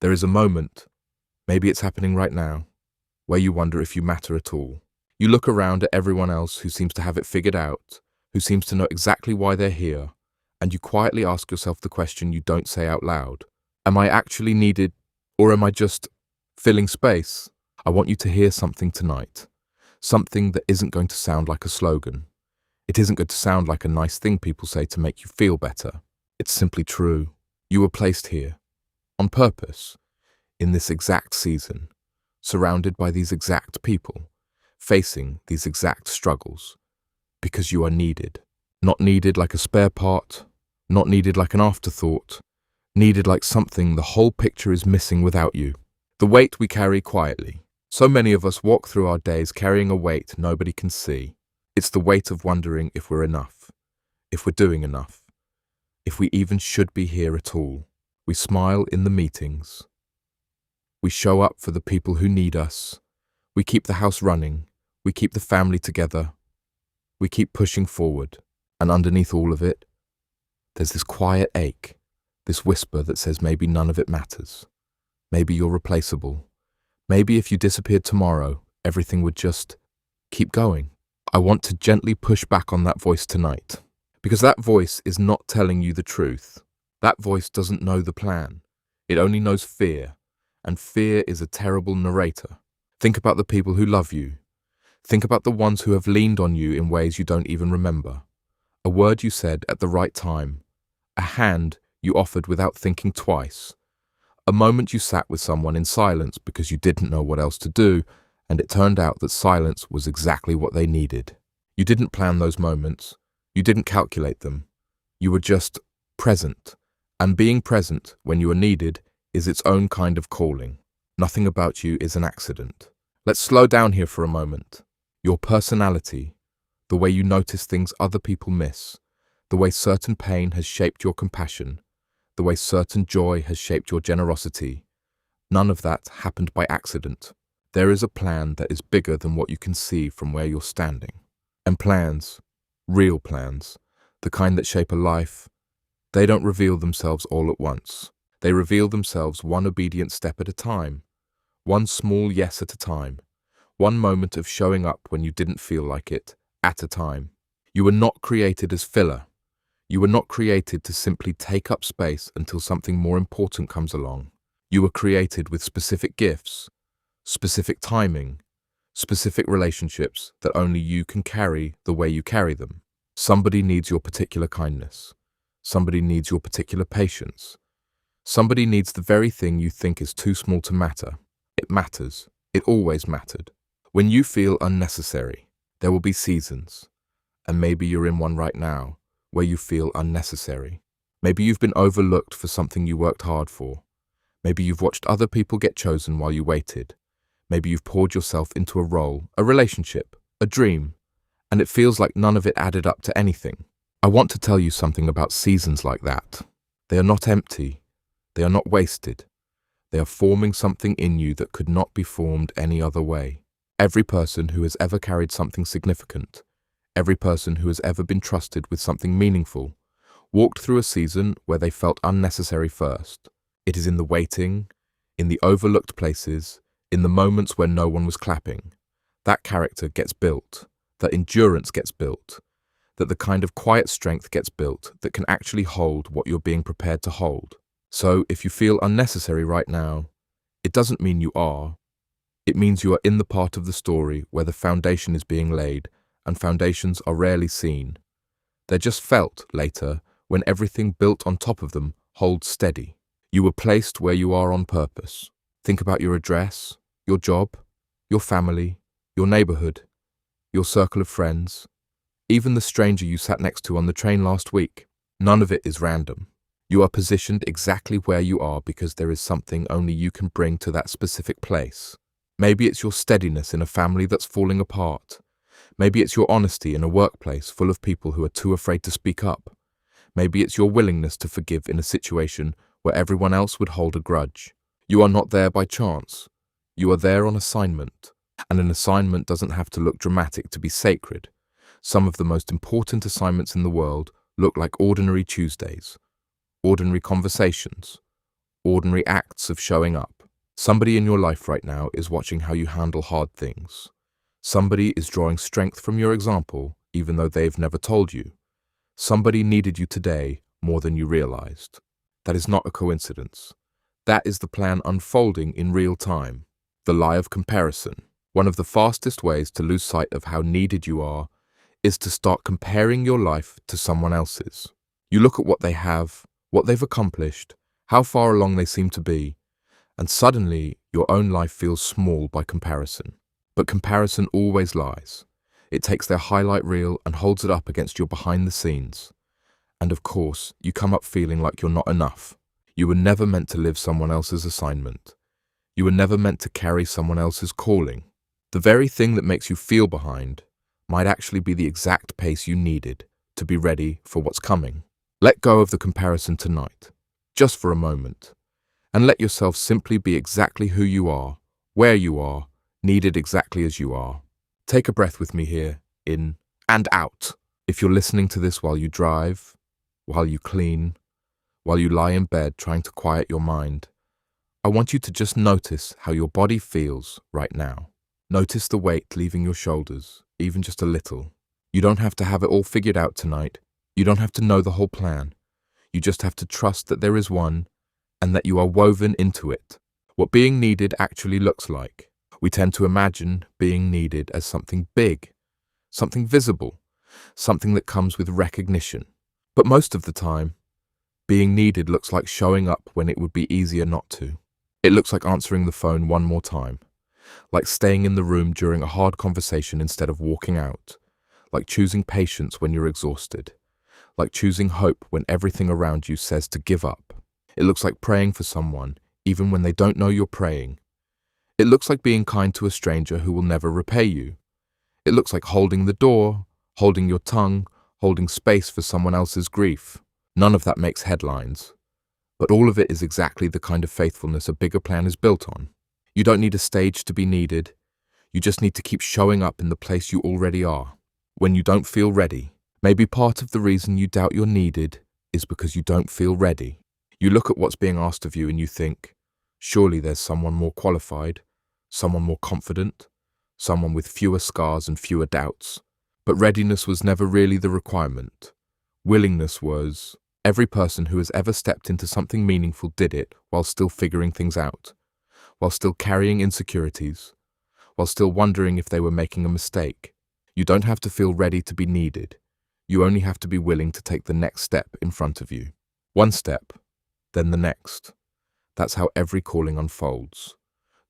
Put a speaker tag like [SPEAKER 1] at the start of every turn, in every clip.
[SPEAKER 1] There is a moment, maybe it's happening right now, where you wonder if you matter at all. You look around at everyone else who seems to have it figured out, who seems to know exactly why they're here, and you quietly ask yourself the question you don't say out loud. Am I actually needed, or am I just filling space? I want you to hear something tonight. Something that isn't going to sound like a slogan. It isn't going to sound like a nice thing people say to make you feel better. It's simply true. You were placed here, on purpose, in this exact season, surrounded by these exact people, facing these exact struggles, because you are needed. Not needed like a spare part, not needed like an afterthought, needed like something the whole picture is missing without you. The weight we carry quietly. So many of us walk through our days carrying a weight nobody can see. It's the weight of wondering if we're enough, if we're doing enough, if we even should be here at all. We smile in the meetings. We show up for the people who need us. We keep the house running. We keep the family together. We keep pushing forward. And underneath all of it, there's this quiet ache, this whisper that says maybe none of it matters. Maybe you're replaceable. Maybe if you disappeared tomorrow, everything would just keep going. I want to gently push back on that voice tonight, because that voice is not telling you the truth. That voice doesn't know the plan. It only knows fear, and fear is a terrible narrator. Think about the people who love you. Think about the ones who have leaned on you in ways you don't even remember. A word you said at the right time. A hand you offered without thinking twice. A moment you sat with someone in silence because you didn't know what else to do, and it turned out that silence was exactly what they needed. You didn't plan those moments. You didn't calculate them. You were just present. And being present when you are needed is its own kind of calling. Nothing about you is an accident. Let's slow down here for a moment. Your personality, the way you notice things other people miss, the way certain pain has shaped your compassion, the way certain joy has shaped your generosity. None of that happened by accident. There is a plan that is bigger than what you can see from where you're standing. And plans, real plans, the kind that shape a life, they don't reveal themselves all at once. They reveal themselves one obedient step at a time, one small yes at a time, one moment of showing up when you didn't feel like it, at a time. You were not created as filler. You were not created to simply take up space until something more important comes along. You were created with specific gifts, specific timing, specific relationships that only you can carry the way you carry them. Somebody needs your particular kindness. Somebody needs your particular patience. Somebody needs the very thing you think is too small to matter. It matters. It always mattered. When you feel unnecessary, there will be seasons, and maybe you're in one right now, where you feel unnecessary. Maybe you've been overlooked for something you worked hard for. Maybe you've watched other people get chosen while you waited. Maybe you've poured yourself into a role, a relationship, a dream, and it feels like none of it added up to anything. I want to tell you something about seasons like that. They are not empty. They are not wasted. They are forming something in you that could not be formed any other way. Every person who has ever carried something significant, every person who has ever been trusted with something meaningful, walked through a season where they felt unnecessary first. It is in the waiting, in the overlooked places, in the moments where no one was clapping. That character gets built, that endurance gets built, that the kind of quiet strength gets built that can actually hold what you're being prepared to hold. So if you feel unnecessary right now, it doesn't mean you are. It means you are in the part of the story where the foundation is being laid, and foundations are rarely seen. They're just felt later when everything built on top of them holds steady. You were placed where you are on purpose. Think about your address, your job, your family, your neighborhood, your circle of friends, even the stranger you sat next to on the train last week. None of it is random. You are positioned exactly where you are because there is something only you can bring to that specific place. Maybe it's your steadiness in a family that's falling apart. Maybe it's your honesty in a workplace full of people who are too afraid to speak up. Maybe it's your willingness to forgive in a situation where everyone else would hold a grudge. You are not there by chance. You are there on assignment. And an assignment doesn't have to look dramatic to be sacred. Some of the most important assignments in the world look like ordinary Tuesdays, ordinary conversations, ordinary acts of showing up. Somebody in your life right now is watching how you handle hard things. Somebody is drawing strength from your example, even though they've never told you. Somebody needed you today more than you realized. That is not a coincidence. That is the plan unfolding in real time. The lie of comparison. One of the fastest ways to lose sight of how needed you are is to start comparing your life to someone else's. You look at what they have, what they've accomplished, how far along they seem to be, and suddenly your own life feels small by comparison. But comparison always lies. It takes their highlight reel and holds it up against your behind the scenes. And of course, you come up feeling like you're not enough. You were never meant to live someone else's assignment. You were never meant to carry someone else's calling. The very thing that makes you feel behind might actually be the exact pace you needed to be ready for what's coming. Let go of the comparison tonight, just for a moment, and let yourself simply be exactly who you are, where you are, needed exactly as you are. Take a breath with me here, in and out. If you're listening to this while you drive, while you clean, while you lie in bed trying to quiet your mind, I want you to just notice how your body feels right now. Notice the weight leaving your shoulders, even just a little. You don't have to have it all figured out tonight. You don't have to know the whole plan. You just have to trust that there is one and that you are woven into it. What being needed actually looks like. We tend to imagine being needed as something big, something visible, something that comes with recognition. But most of the time, being needed looks like showing up when it would be easier not to. It looks like answering the phone one more time, like staying in the room during a hard conversation instead of walking out, like choosing patience when you're exhausted, like choosing hope when everything around you says to give up. It looks like praying for someone even when they don't know you're praying. It looks like being kind to a stranger who will never repay you. It looks like holding the door, holding your tongue, holding space for someone else's grief. None of that makes headlines, but all of it is exactly the kind of faithfulness a bigger plan is built on. You don't need a stage to be needed. You just need to keep showing up in the place you already are. When you don't feel ready, maybe part of the reason you doubt you're needed is because you don't feel ready. You look at what's being asked of you and you think, surely there's someone more qualified, someone more confident, someone with fewer scars and fewer doubts. But readiness was never really the requirement. Willingness was. Every person who has ever stepped into something meaningful did it while still figuring things out, while still carrying insecurities, while still wondering if they were making a mistake. You don't have to feel ready to be needed. You only have to be willing to take the next step in front of you. One step, then the next. That's how every calling unfolds.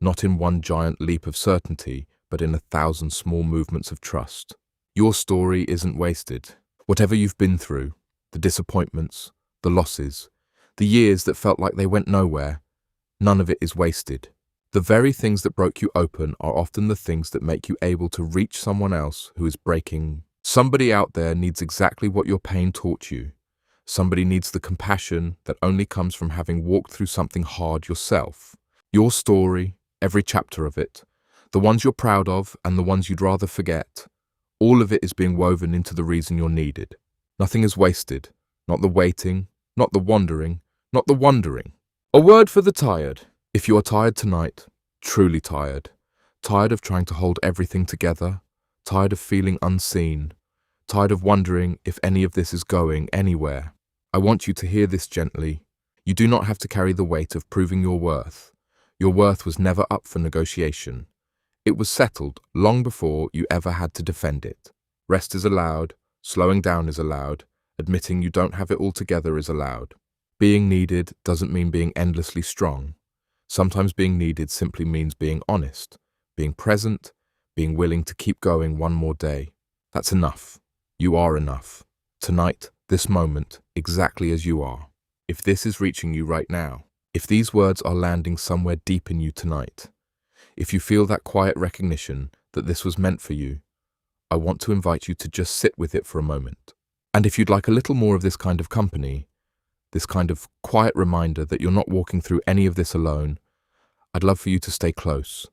[SPEAKER 1] Not in one giant leap of certainty, but in 1,000 small movements of trust. Your story isn't wasted. Whatever you've been through, the disappointments, the losses, the years that felt like they went nowhere, none of it is wasted. The very things that broke you open are often the things that make you able to reach someone else who is breaking. Somebody out there needs exactly what your pain taught you. Somebody needs the compassion that only comes from having walked through something hard yourself. Your story, every chapter of it, the ones you're proud of and the ones you'd rather forget, all of it is being woven into the reason you're needed. Nothing is wasted. Not the waiting, not the wandering, not the wondering. A word for the tired. If you are tired tonight, truly tired, tired of trying to hold everything together, tired of feeling unseen, tired of wondering if any of this is going anywhere, I want you to hear this gently. You do not have to carry the weight of proving your worth. Your worth was never up for negotiation. It was settled long before you ever had to defend it. Rest is allowed. Slowing down is allowed. Admitting you don't have it all together is allowed. Being needed doesn't mean being endlessly strong. Sometimes being needed simply means being honest, being present, being willing to keep going one more day. That's enough. You are enough. Tonight, this moment, exactly as you are. If this is reaching you right now, if these words are landing somewhere deep in you tonight, if you feel that quiet recognition that this was meant for you, I want to invite you to just sit with it for a moment. And if you'd like a little more of this kind of company, this kind of quiet reminder that you're not walking through any of this alone, I'd love for you to stay close.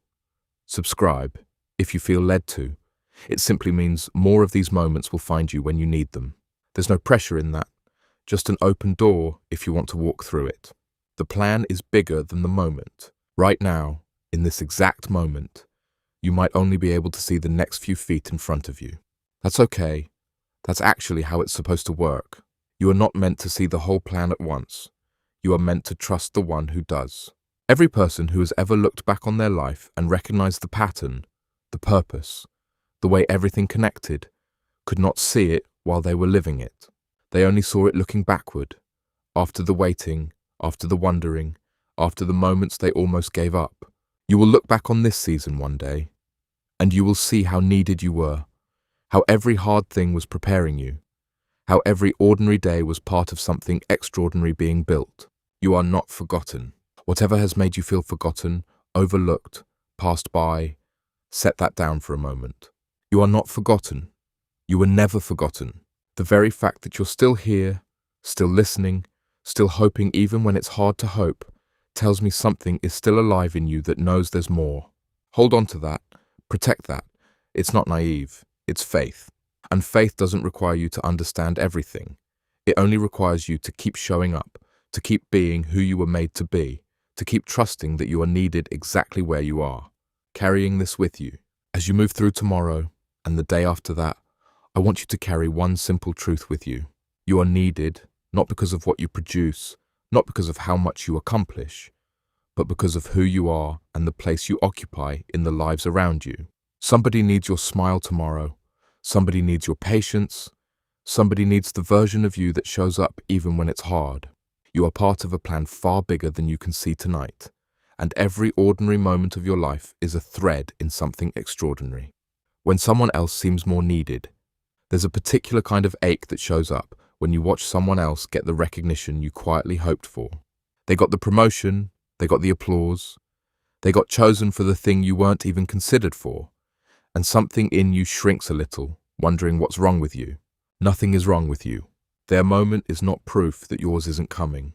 [SPEAKER 1] Subscribe, if you feel led to. It simply means more of these moments will find you when you need them. There's no pressure in that, just an open door if you want to walk through it. The plan is bigger than the moment. Right now, in this exact moment, you might only be able to see the next few feet in front of you. That's okay. That's actually how it's supposed to work. You are not meant to see the whole plan at once. You are meant to trust the one who does. Every person who has ever looked back on their life and recognized the pattern, the purpose, the way everything connected, could not see it while they were living it. They only saw it looking backward, after the waiting, after the wondering, after the moments they almost gave up. You will look back on this season one day, and you will see how needed you were, how every hard thing was preparing you, how every ordinary day was part of something extraordinary being built. You are not forgotten. Whatever has made you feel forgotten, overlooked, passed by, set that down for a moment. You are not forgotten. You were never forgotten. The very fact that you're still here, still listening, still hoping even when it's hard to hope, tells me something is still alive in you that knows there's more. Hold on to that. Protect that. It's not naive. It's faith. And faith doesn't require you to understand everything. It only requires you to keep showing up, to keep being who you were made to be, to keep trusting that you are needed exactly where you are. Carrying this with you. As you move through tomorrow and the day after that, I want you to carry one simple truth with you. You are needed, not because of what you produce, not because of how much you accomplish, but because of who you are and the place you occupy in the lives around you. Somebody needs your smile tomorrow. Somebody needs your patience. Somebody needs the version of you that shows up even when it's hard. You are part of a plan far bigger than you can see tonight, and every ordinary moment of your life is a thread in something extraordinary. When someone else seems more needed, there's a particular kind of ache that shows up when you watch someone else get the recognition you quietly hoped for. They got the promotion, they got the applause, they got chosen for the thing you weren't even considered for, and something in you shrinks a little, wondering what's wrong with you. Nothing is wrong with you. Their moment is not proof that yours isn't coming.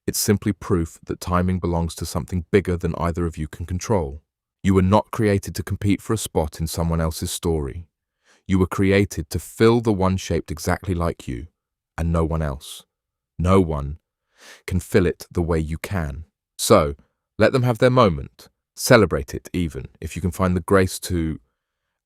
[SPEAKER 1] It's simply proof that timing belongs to something bigger than either of you can control. You were not created to compete for a spot in someone else's story. You were created to fill the one shaped exactly like you, and no one else. No one can fill it the way you can. So, let them have their moment. Celebrate it even, if you can find the grace to,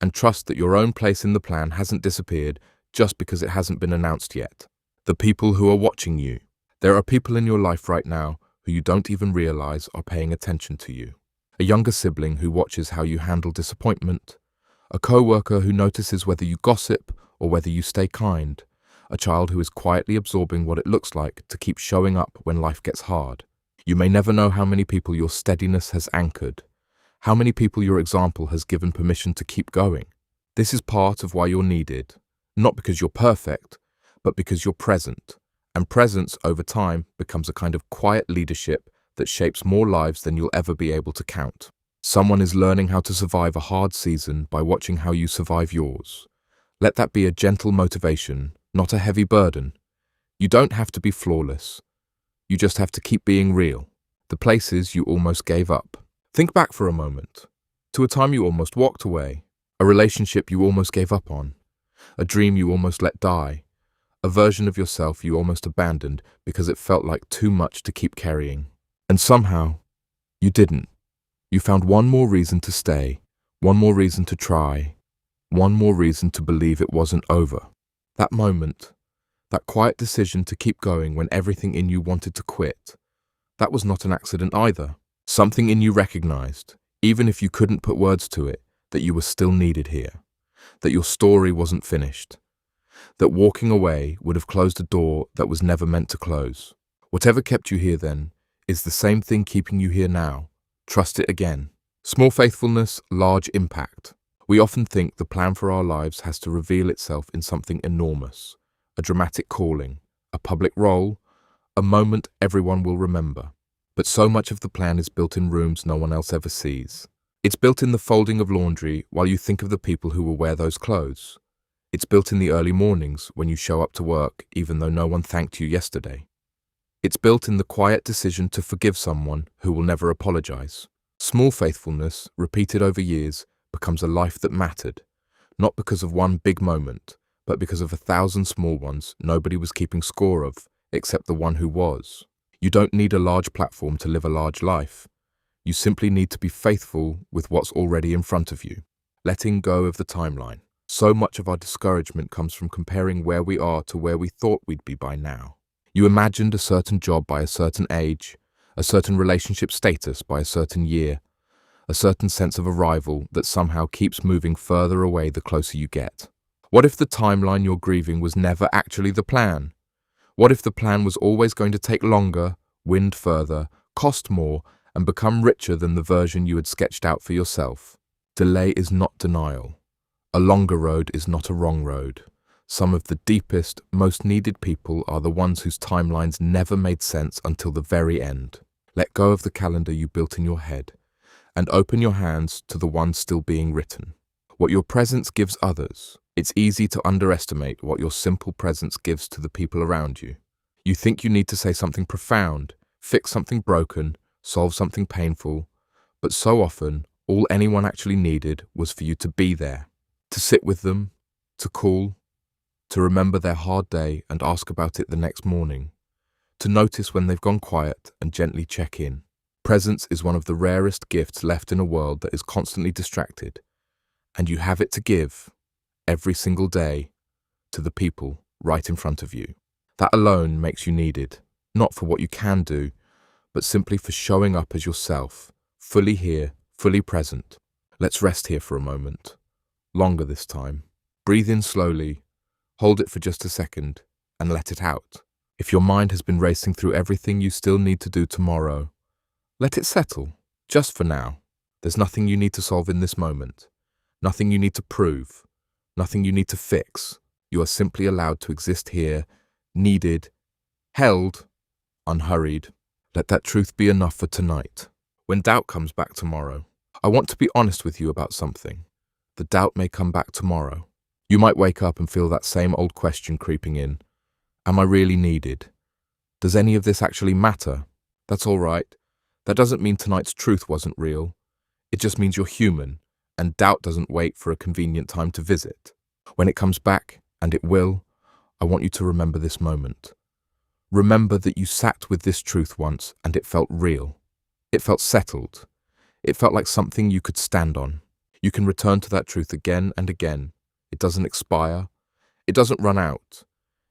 [SPEAKER 1] and trust that your own place in the plan hasn't disappeared just because it hasn't been announced yet. The people who are watching you. There are people in your life right now who you don't even realize are paying attention to you. A younger sibling who watches how you handle disappointment. A co-worker who notices whether you gossip or whether you stay kind. A child who is quietly absorbing what it looks like to keep showing up when life gets hard. You may never know how many people your steadiness has anchored, how many people your example has given permission to keep going. This is part of why you're needed, not because you're perfect, but because you're present. And presence over time becomes a kind of quiet leadership that shapes more lives than you'll ever be able to count. Someone is learning how to survive a hard season by watching how you survive yours. Let that be a gentle motivation, not a heavy burden. You don't have to be flawless. You just have to keep being real. The places you almost gave up. Think back for a moment to a time you almost walked away, a relationship you almost gave up on, a dream you almost let die, a version of yourself you almost abandoned because it felt like too much to keep carrying. And somehow, you didn't. You found one more reason to stay, one more reason to try, one more reason to believe it wasn't over. That moment, that quiet decision to keep going when everything in you wanted to quit, that was not an accident either. Something in you recognized, even if you couldn't put words to it, that you were still needed here, that your story wasn't finished, that walking away would have closed a door that was never meant to close. Whatever kept you here then is the same thing keeping you here now. Trust it again. Small faithfulness, large impact. We often think the plan for our lives has to reveal itself in something enormous, a dramatic calling, a public role, a moment everyone will remember. But so much of the plan is built in rooms no one else ever sees. It's built in the folding of laundry while you think of the people who will wear those clothes. It's built in the early mornings when you show up to work even though no one thanked you yesterday. It's built in the quiet decision to forgive someone who will never apologize. Small faithfulness, repeated over years, becomes a life that mattered, not because of one big moment, but because of 1,000 small ones nobody was keeping score of, except the one who was. You don't need a large platform to live a large life. You simply need to be faithful with what's already in front of you, letting go of the timeline. So much of our discouragement comes from comparing where we are to where we thought we'd be by now. You imagined a certain job by a certain age, a certain relationship status by a certain year, a certain sense of arrival that somehow keeps moving further away the closer you get. What if the timeline you're grieving was never actually the plan? What if the plan was always going to take longer, wind further, cost more, and become richer than the version you had sketched out for yourself? Delay is not denial. A longer road is not a wrong road. Some of the deepest, most needed people are the ones whose timelines never made sense until the very end. Let go of the calendar you built in your head and open your hands to the one still being written. What your presence gives others, it's easy to underestimate what your simple presence gives to the people around you. You think you need to say something profound, fix something broken, solve something painful, but so often, all anyone actually needed was for you to be there, to sit with them, to call, to remember their hard day and ask about it the next morning, to notice when they've gone quiet and gently check in. Presence is one of the rarest gifts left in a world that is constantly distracted, and you have it to give, every single day, to the people right in front of you. That alone makes you needed, not for what you can do, but simply for showing up as yourself, fully here, fully present. Let's rest here for a moment. Longer this time. Breathe in slowly, hold it for just a second, and let it out. If your mind has been racing through everything you still need to do tomorrow, let it settle, just for now. There's nothing you need to solve in this moment, nothing you need to prove, nothing you need to fix. You are simply allowed to exist here, needed, held, unhurried. Let that truth be enough for tonight. When doubt comes back tomorrow, I want to be honest with you about something. The doubt may come back tomorrow. You might wake up and feel that same old question creeping in. Am I really needed? Does any of this actually matter? That's all right. That doesn't mean tonight's truth wasn't real. It just means you're human, and doubt doesn't wait for a convenient time to visit. When it comes back, and it will, I want you to remember this moment. Remember that you sat with this truth once and it felt real. It felt settled. It felt like something you could stand on. You can return to that truth again and again. It doesn't expire. It doesn't run out.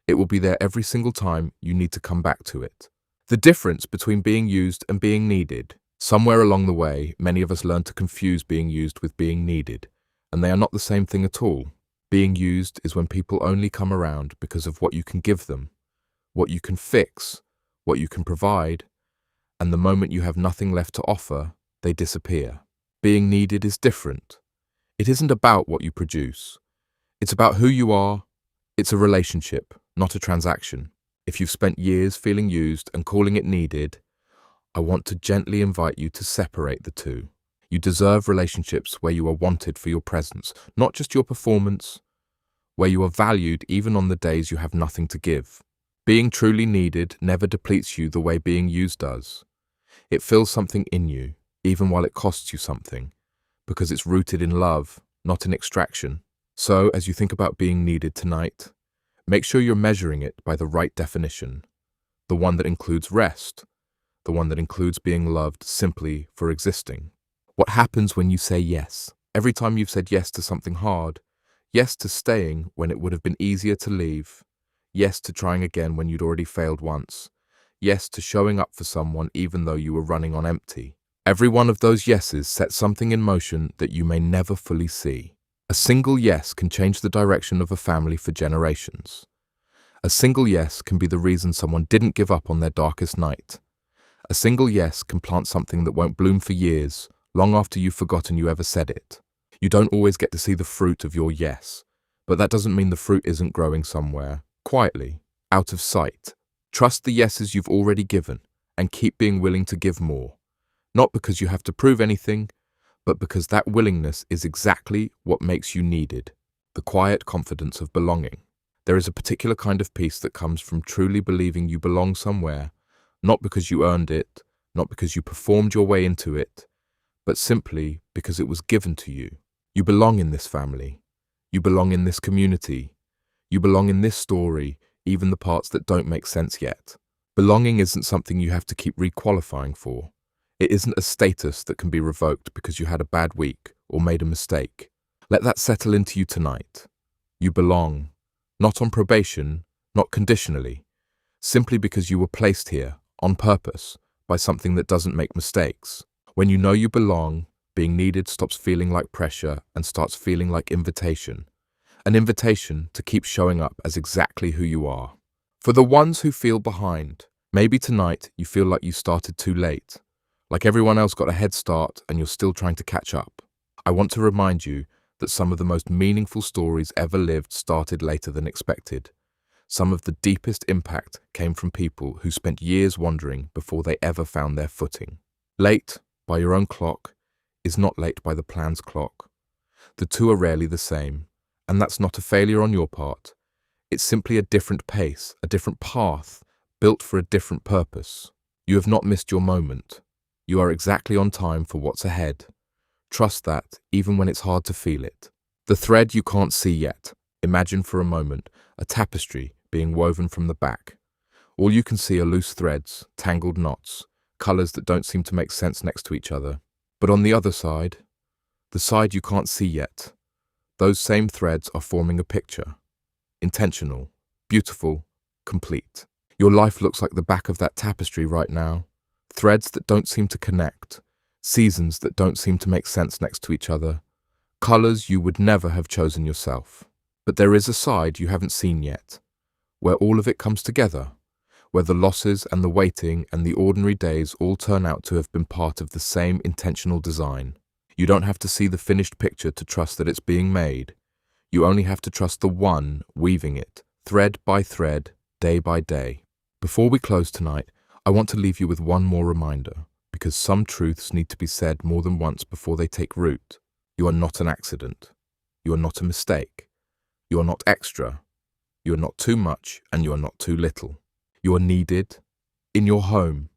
[SPEAKER 1] It will be there every single time you need to come back to it. The difference between being used and being needed. Somewhere along the way, many of us learn to confuse being used with being needed, and they are not the same thing at all. Being used is when people only come around because of what you can give them, what you can fix, what you can provide, and the moment you have nothing left to offer, they disappear. Being needed is different. It isn't about what you produce. It's about who you are. It's a relationship, not a transaction. If you've spent years feeling used and calling it needed, I want to gently invite you to separate the two. You deserve relationships where you are wanted for your presence, not just your performance, where you are valued even on the days you have nothing to give. Being truly needed never depletes you the way being used does. It fills something in you, even while it costs you something, because it's rooted in love, not in extraction. So, as you think about being needed tonight, make sure you're measuring it by the right definition, the one that includes rest, the one that includes being loved simply for existing. What happens when you say yes? Every time you've said yes to something hard, yes to staying when it would have been easier to leave, yes to trying again when you'd already failed once, yes to showing up for someone even though you were running on empty. Every one of those yeses sets something in motion that you may never fully see. A single yes can change the direction of a family for generations. A single yes can be the reason someone didn't give up on their darkest night. A single yes can plant something that won't bloom for years, long after you've forgotten you ever said it. You don't always get to see the fruit of your yes, but that doesn't mean the fruit isn't growing somewhere, quietly, out of sight. Trust the yeses you've already given, and keep being willing to give more. Not because you have to prove anything, but because that willingness is exactly what makes you needed, the quiet confidence of belonging. There is a particular kind of peace that comes from truly believing you belong somewhere, not because you earned it, not because you performed your way into it, but simply because it was given to you. You belong in this family. You belong in this community. You belong in this story, even the parts that don't make sense yet. Belonging isn't something you have to keep requalifying for. It isn't a status that can be revoked because you had a bad week or made a mistake. Let that settle into you tonight. You belong, not on probation, not conditionally, simply because you were placed here, on purpose, by something that doesn't make mistakes. When you know you belong, being needed stops feeling like pressure and starts feeling like invitation. An invitation to keep showing up as exactly who you are. For the ones who feel behind, maybe tonight you feel like you started too late, like everyone else got a head start and you're still trying to catch up. I want to remind you that some of the most meaningful stories ever lived started later than expected. Some of the deepest impact came from people who spent years wandering before they ever found their footing. Late, by your own clock, is not late by the plan's clock. The two are rarely the same, and that's not a failure on your part. It's simply a different pace, a different path, built for a different purpose. You have not missed your moment. You are exactly on time for what's ahead. Trust that, even when it's hard to feel it. The thread you can't see yet. Imagine for a moment a tapestry being woven from the back. All you can see are loose threads, tangled knots, colors that don't seem to make sense next to each other. But on the other side, the side you can't see yet, those same threads are forming a picture. Intentional, beautiful, complete. Your life looks like the back of that tapestry right now. Threads that don't seem to connect, seasons that don't seem to make sense next to each other, colors you would never have chosen yourself. But there is a side you haven't seen yet, where all of it comes together, where the losses and the waiting and the ordinary days all turn out to have been part of the same intentional design. You don't have to see the finished picture to trust that it's being made. You only have to trust the one weaving it, thread by thread, day by day. Before we close tonight, I want to leave you with one more reminder, because some truths need to be said more than once before they take root. You are not an accident. You are not a mistake. You are not extra. You are not too much, and you are not too little. You are needed in your home,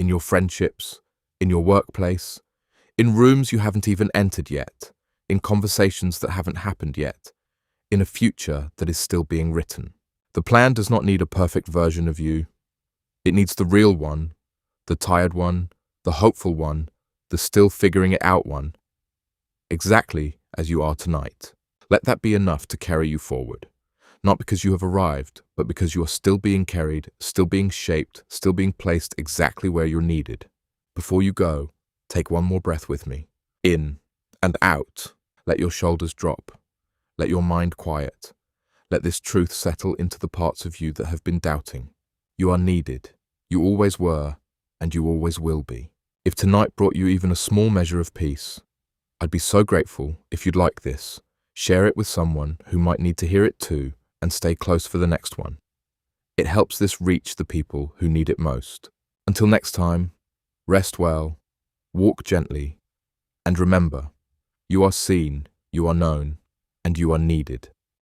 [SPEAKER 1] in your friendships, in your workplace, in rooms you haven't even entered yet, in conversations that haven't happened yet, in a future that is still being written. The plan does not need a perfect version of you. It needs the real one, the tired one, the hopeful one, the still figuring it out one, exactly as you are tonight. Let that be enough to carry you forward. Not because you have arrived, but because you are still being carried, still being shaped, still being placed exactly where you're needed. Before you go, take one more breath with me. In and out. Let your shoulders drop. Let your mind quiet. Let this truth settle into the parts of you that have been doubting. You are needed. You always were, and you always will be. If tonight brought you even a small measure of peace, I'd be so grateful if you'd like this. Share it with someone who might need to hear it too, and stay close for the next one. It helps this reach the people who need it most. Until next time, rest well, walk gently, and remember, you are seen, you are known, and you are needed.